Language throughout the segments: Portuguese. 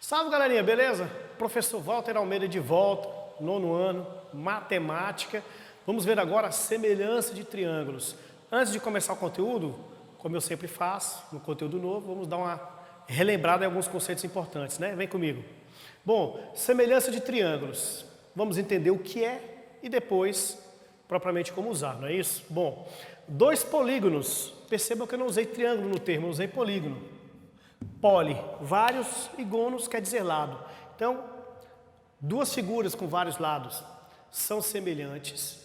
Salve, galerinha, beleza? Professor Walter Almeida de volta, 9º ano, matemática. Vamos ver agora a semelhança de triângulos. Antes de começar o conteúdo, como eu sempre faço, no conteúdo novo, vamos dar uma relembrada em alguns conceitos importantes, né? Vem comigo. Bom, semelhança de triângulos. Vamos entender o que é e depois, propriamente, como usar, não é isso? Bom, dois polígonos. Percebam que eu não usei triângulo no termo, eu usei polígono. Poli, vários, e gonos quer dizer lado. Então, duas figuras com vários lados são semelhantes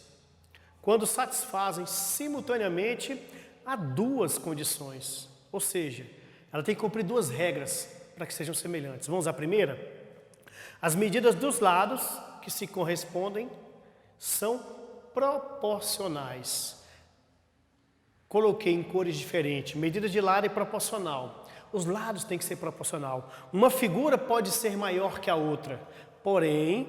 quando satisfazem simultaneamente a duas condições. Ou seja, ela tem que cumprir duas regras para que sejam semelhantes. Vamos à primeira? As medidas dos lados que se correspondem são proporcionais. Coloquei em cores diferentes, medida de lado e proporcional. Os lados têm que ser proporcional. Uma figura pode ser maior que a outra, porém,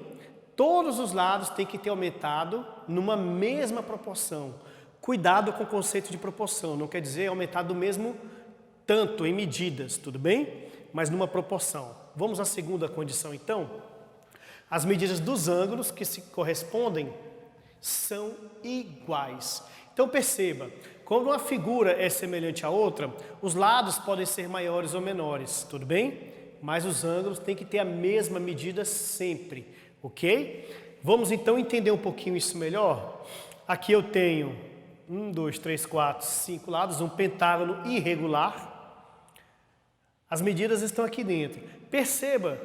todos os lados têm que ter aumentado numa mesma proporção. Cuidado com o conceito de proporção, não quer dizer aumentar do mesmo tanto em medidas, tudo bem? Mas numa proporção. Vamos à segunda condição então? As medidas dos ângulos que se correspondem são iguais. Então perceba, quando uma figura é semelhante à outra, os lados podem ser maiores ou menores, tudo bem? Mas os ângulos têm que ter a mesma medida sempre, ok? Vamos então entender um pouquinho isso melhor. Aqui eu tenho 1, 2, 3, 4, 5 lados, um pentágono irregular. As medidas estão aqui dentro. Perceba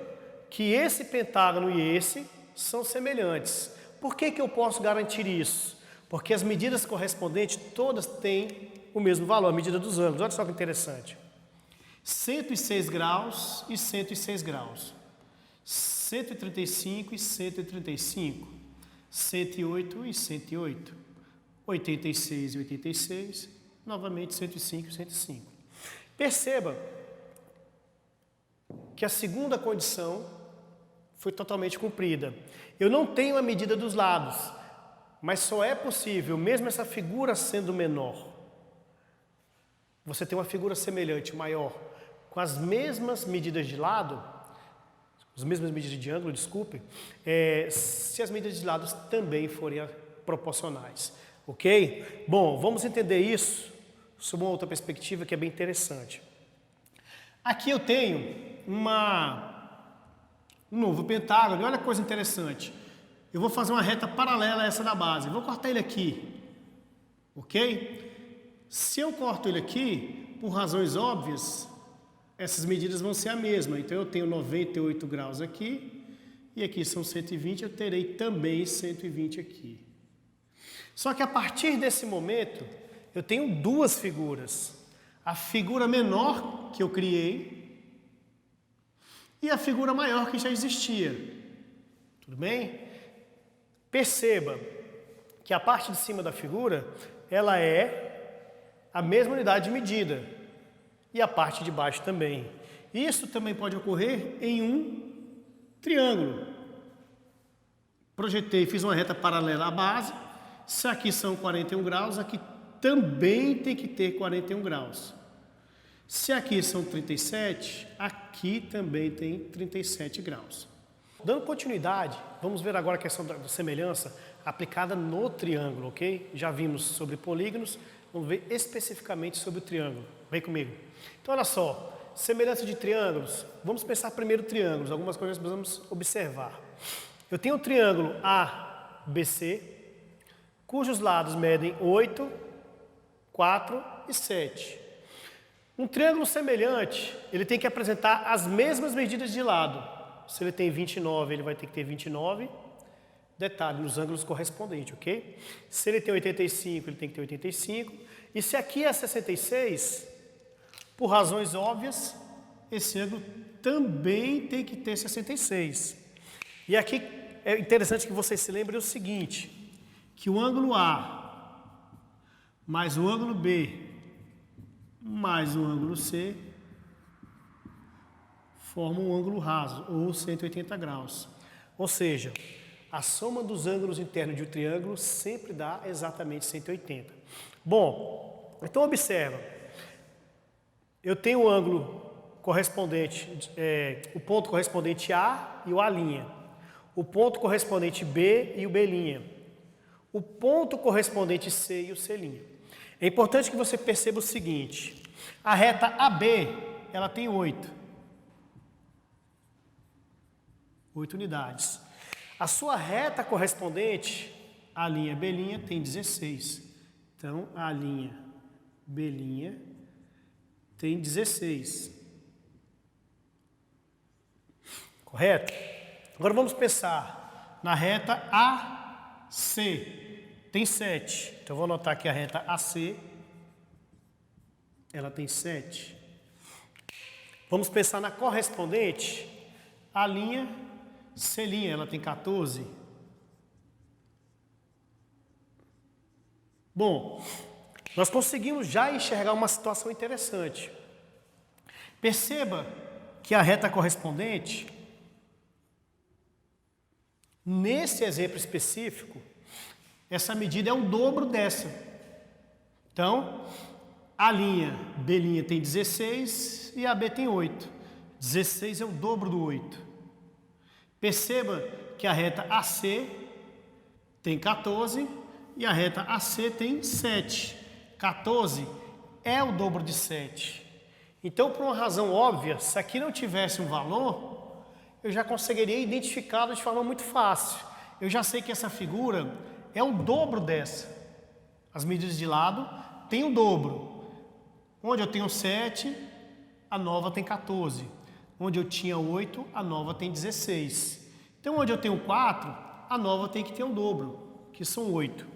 que esse pentágono e esse são semelhantes. Por que eu posso garantir isso? Porque as medidas correspondentes todas têm o mesmo valor, a medida dos ângulos. Olha só que interessante. 106 graus e 106 graus. 135 e 135. 108 e 108. 86 e 86. Novamente 105 e 105. Perceba que a segunda condição foi totalmente cumprida. Eu não tenho a medida dos lados, mas só é possível, mesmo essa figura sendo menor, você tem uma figura semelhante, maior, com as mesmas medidas de lado, as mesmas medidas de ângulo, desculpe, se as medidas de lados também forem proporcionais, ok? Bom, vamos entender isso sob uma outra perspectiva que é bem interessante. Aqui eu tenho um novo pentágono, olha que coisa interessante. Eu vou fazer uma reta paralela a essa da base. Vou cortar ele aqui, ok? Se eu corto ele aqui, por razões óbvias, essas medidas vão ser a mesma. Então eu tenho 98 graus aqui, e aqui são 120, eu terei também 120 aqui. Só que a partir desse momento, eu tenho duas figuras. A figura menor que eu criei e a figura maior que já existia. Tudo bem? Perceba que a parte de cima da figura, ela é a mesma unidade de medida e a parte de baixo também. Isso também pode ocorrer em um triângulo. Projetei, fiz uma reta paralela à base. Se aqui são 41 graus, aqui também tem que ter 41 graus. Se aqui são 37, aqui também tem 37 graus. Dando continuidade, vamos ver agora a questão da semelhança aplicada no triângulo, ok? Já vimos sobre polígonos, vamos ver especificamente sobre o triângulo. Vem comigo. Então, olha só, semelhança de triângulos. Vamos pensar primeiro triângulos, algumas coisas que precisamos observar. Eu tenho o triângulo ABC, cujos lados medem 8, 4 e 7. Um triângulo semelhante, ele tem que apresentar as mesmas medidas de lado. Se ele tem 29, ele vai ter que ter 29. Detalhe, nos ângulos correspondentes, ok? Se ele tem 85, ele tem que ter 85. E se aqui é 66, por razões óbvias, esse ângulo também tem que ter 66. E aqui é interessante que vocês se lembrem o seguinte, que o ângulo A mais o ângulo B mais o ângulo C forma um ângulo raso, ou 180 graus. Ou seja, a soma dos ângulos internos de um triângulo sempre dá exatamente 180. Bom, então observa. Eu tenho o ângulo correspondente, o ponto correspondente A e o A', o ponto correspondente B e o B', o ponto correspondente C e o C'. É importante que você perceba o seguinte, a reta AB, ela tem 8 unidades. A sua reta correspondente, A', B', tem 16. Então, A', B' tem 16. Correto? Agora vamos pensar na reta AC. Tem 7. Então, eu vou anotar aqui a reta AC. Ela tem 7. Vamos pensar na correspondente. A', C', ela tem 14. Bom, nós conseguimos já enxergar uma situação interessante. Perceba que a reta correspondente, nesse exemplo específico, essa medida é o dobro dessa. Então, a B' tem 16 e a B tem 8. 16 é o dobro do 8. Perceba que a reta AC tem 14 e a reta AC tem 7. 14 é o dobro de 7. Então, por uma razão óbvia, se aqui não tivesse um valor, eu já conseguiria identificá-lo de forma muito fácil. Eu já sei que essa figura é o dobro dessa. As medidas de lado têm o dobro. Onde eu tenho 7, a nova tem 14. Onde eu tinha 8, a nova tem 16. Então, onde eu tenho 4, a nova tem que ter o dobro, que são 8.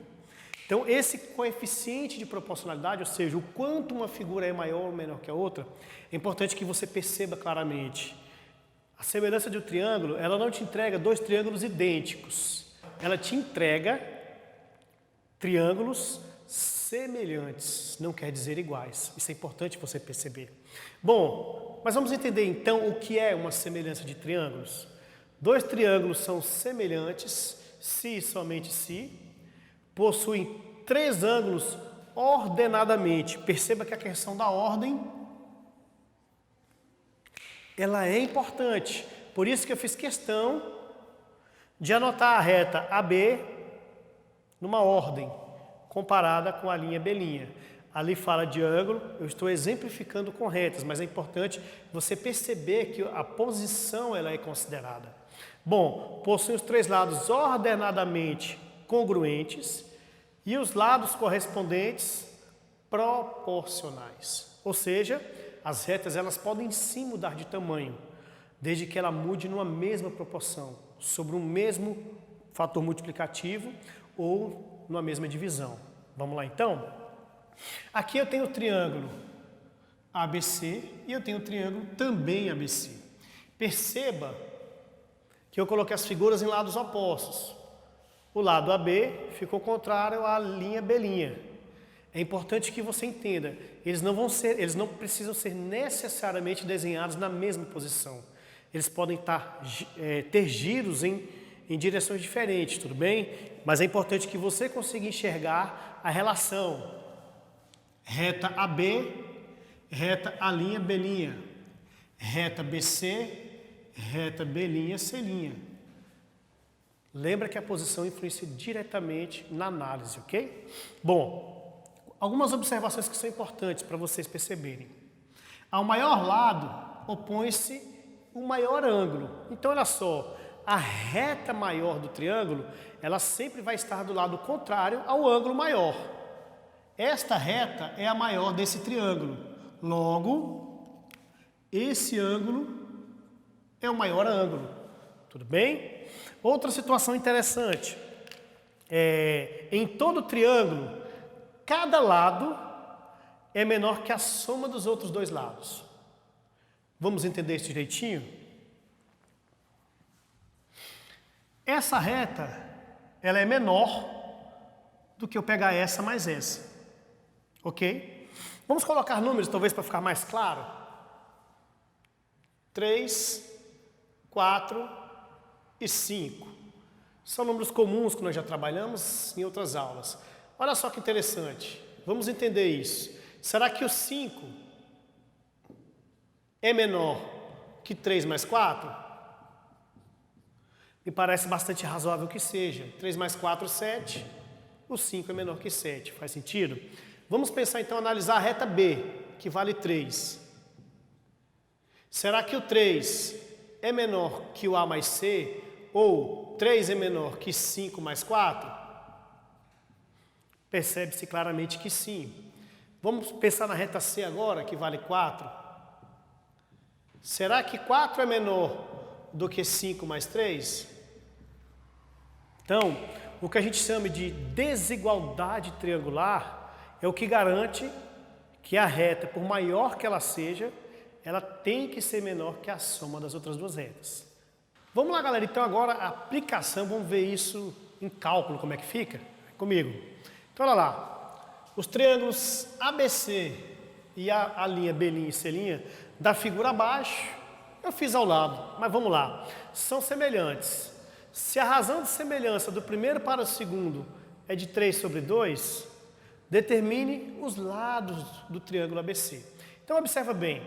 Então, esse coeficiente de proporcionalidade, ou seja, o quanto uma figura é maior ou menor que a outra, é importante que você perceba claramente. A semelhança de um triângulo, ela não te entrega dois triângulos idênticos. Ela te entrega triângulos semelhantes, não quer dizer iguais. Isso é importante você perceber. Bom, mas vamos entender então o que é uma semelhança de triângulos. Dois triângulos são semelhantes, se e somente se, possuem três ângulos ordenadamente. Perceba que a questão da ordem, ela é importante. Por isso que eu fiz questão de anotar a reta AB numa ordem comparada com a linha B'. Ali fala de ângulo, eu estou exemplificando com retas, mas é importante você perceber que a posição ela é considerada. Bom, possui os três lados ordenadamente congruentes e os lados correspondentes proporcionais. Ou seja, as retas elas podem sim mudar de tamanho, desde que ela mude numa mesma proporção, sobre um mesmo fator multiplicativo ou numa mesma divisão. Vamos lá então? Aqui eu tenho o triângulo ABC e eu tenho o triângulo também ABC. Perceba que eu coloquei as figuras em lados opostos. O lado AB ficou contrário à linha B'. É importante que você entenda, eles não precisam ser necessariamente desenhados na mesma posição. Eles podem ter giros em direções diferentes, tudo bem? Mas é importante que você consiga enxergar a relação reta AB, reta A', B', reta BC, reta B', C'. Lembra que a posição influencia diretamente na análise, ok? Bom, algumas observações que são importantes para vocês perceberem. Ao maior lado, opõe-se o maior ângulo. Então, olha só, a reta maior do triângulo, ela sempre vai estar do lado contrário ao ângulo maior. Esta reta é a maior desse triângulo. Logo, esse ângulo é o maior ângulo. Tudo bem? Outra situação interessante. Em todo triângulo, cada lado é menor que a soma dos outros dois lados. Vamos entender isso direitinho? Essa reta, ela é menor do que eu pegar essa mais essa. Ok? Vamos colocar números, talvez, para ficar mais claro. 3, 4 e 5. São números comuns que nós já trabalhamos em outras aulas. Olha só que interessante. Vamos entender isso. Será que o 5 é menor que 3 mais 4? Me parece bastante razoável que seja. 3 mais 4, 7. O 5 é menor que 7. Faz sentido? Vamos pensar então, analisar a reta B, que vale 3. Será que o 3 é menor que o A mais C? Ou 3 é menor que 5 mais 4? Percebe-se claramente que sim. Vamos pensar na reta C agora, que vale 4. Será que 4 é menor do que 5 mais 3? Então, o que a gente chama de desigualdade triangular é o que garante que a reta, por maior que ela seja, ela tem que ser menor que a soma das outras duas retas. Vamos lá, galera. Então, agora a aplicação, vamos ver isso em cálculo, como é que fica? Comigo. Então, olha lá. Os triângulos ABC e a linha B' e C' da figura abaixo, eu fiz ao lado, mas vamos lá. São semelhantes. Se a razão de semelhança do primeiro para o segundo é de 3 sobre 2, determine os lados do triângulo ABC. Então, observa bem.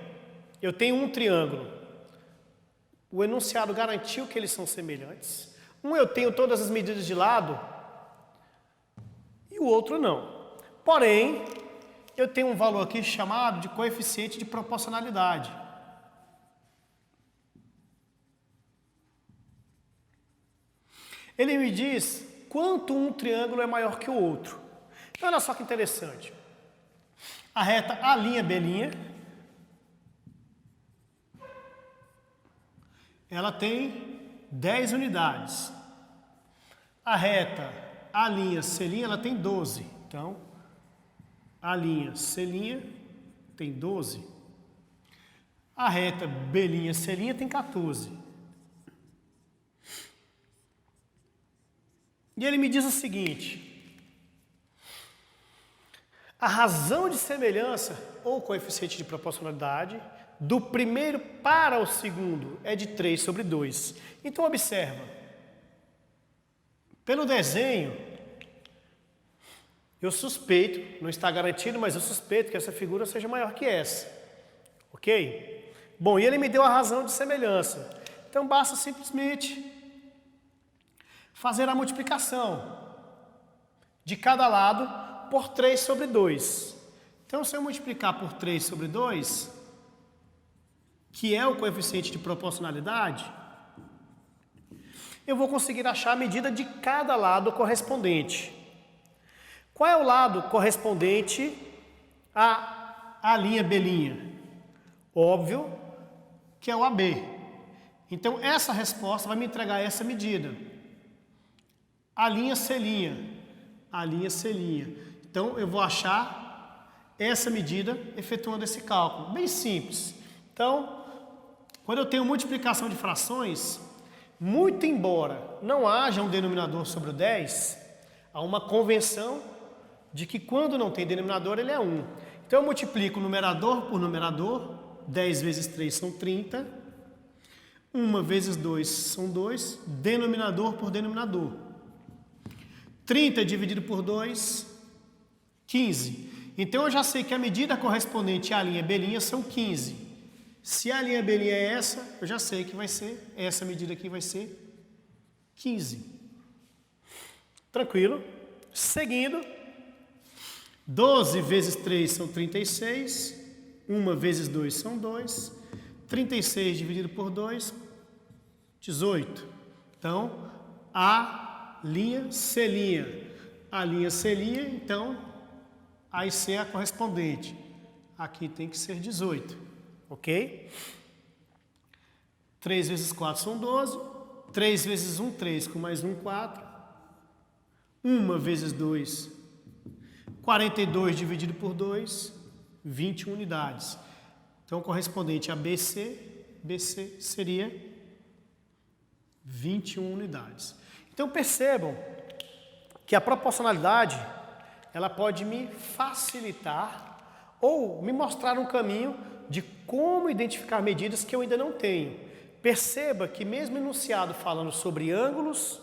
Eu tenho um triângulo. O enunciado garantiu que eles são semelhantes. Eu tenho todas as medidas de lado e o outro não. Porém, eu tenho um valor aqui chamado de coeficiente de proporcionalidade. Ele me diz quanto um triângulo é maior que o outro. Então, olha só que interessante. A reta A'B', ela tem 10 unidades. A reta A'C', ela tem 12. Então, A'C' tem 12. A reta B'C' tem 14. E ele me diz o seguinte: a razão de semelhança, ou coeficiente de proporcionalidade, do primeiro para o segundo é de 3 sobre 2. Então, observa. Pelo desenho, eu suspeito, não está garantido, mas eu suspeito que essa figura seja maior que essa. Ok? Bom, e ele me deu a razão de semelhança. Então, basta simplesmente fazer a multiplicação de cada lado por 3 sobre 2. Então, se eu multiplicar por 3 sobre 2, que é o coeficiente de proporcionalidade, eu vou conseguir achar a medida de cada lado correspondente. Qual é o lado correspondente à linha B'? Óbvio que é o AB. Então, essa resposta vai me entregar essa medida. A linha C'. Então, eu vou achar essa medida efetuando esse cálculo. Bem simples. Então, quando eu tenho multiplicação de frações, muito embora não haja um denominador sobre o 10, há uma convenção de que quando não tem denominador, ele é 1. Então, eu multiplico numerador por numerador. 10 vezes 3 são 30. 1 vezes 2 são 2. Denominador por denominador. 30 dividido por 2, 15. Então, eu já sei que a medida correspondente à linha B' são 15. Se a linha B' é essa, eu já sei que vai ser, essa medida aqui vai ser 15. Tranquilo? Seguindo, 12 vezes 3 são 36. 1 vezes 2 são 2. 36 dividido por 2, 18. Então, a linha C'. A linha C', então, A e C é a correspondente. Aqui tem que ser 18. Ok? 3 vezes 4 são 12. 3 vezes 1, 3. Com mais 1, 4. 1 vezes 2, 42 dividido por 2, 21 unidades. Então, correspondente a BC seria 21 unidades. Então, percebam que a proporcionalidade, ela pode me facilitar ou me mostrar um caminho de como identificar medidas que eu ainda não tenho. Perceba que mesmo enunciado falando sobre ângulos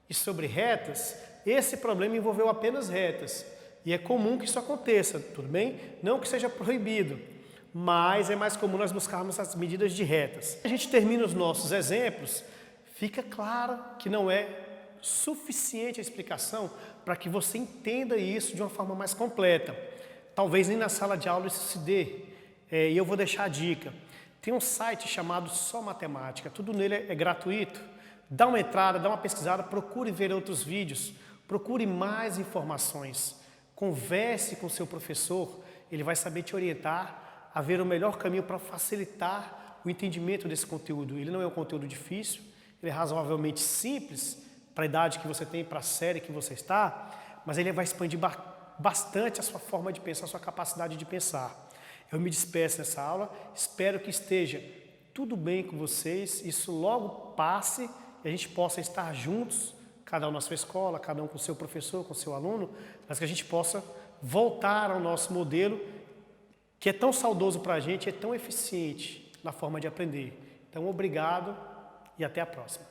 e sobre retas, esse problema envolveu apenas retas. E é comum que isso aconteça, tudo bem? Não que seja proibido, mas é mais comum nós buscarmos as medidas de retas. A gente termina os nossos exemplos, fica claro que não é suficiente a explicação para que você entenda isso de uma forma mais completa. Talvez nem na sala de aula isso se dê. E eu vou deixar a dica. Tem um site chamado Só Matemática, tudo nele é gratuito. Dá uma entrada, dá uma pesquisada, procure ver outros vídeos, procure mais informações. Converse com seu professor, ele vai saber te orientar a ver o melhor caminho para facilitar o entendimento desse conteúdo. Ele não é um conteúdo difícil, ele é razoavelmente simples para a idade que você tem, para a série que você está, mas ele vai expandir bastante a sua forma de pensar, a sua capacidade de pensar. Eu me despeço nessa aula, espero que esteja tudo bem com vocês, isso logo passe e a gente possa estar juntos, cada um na sua escola, cada um com o seu professor, com o seu aluno, mas que a gente possa voltar ao nosso modelo que é tão saudoso para a gente, é tão eficiente na forma de aprender. Então, obrigado e até a próxima.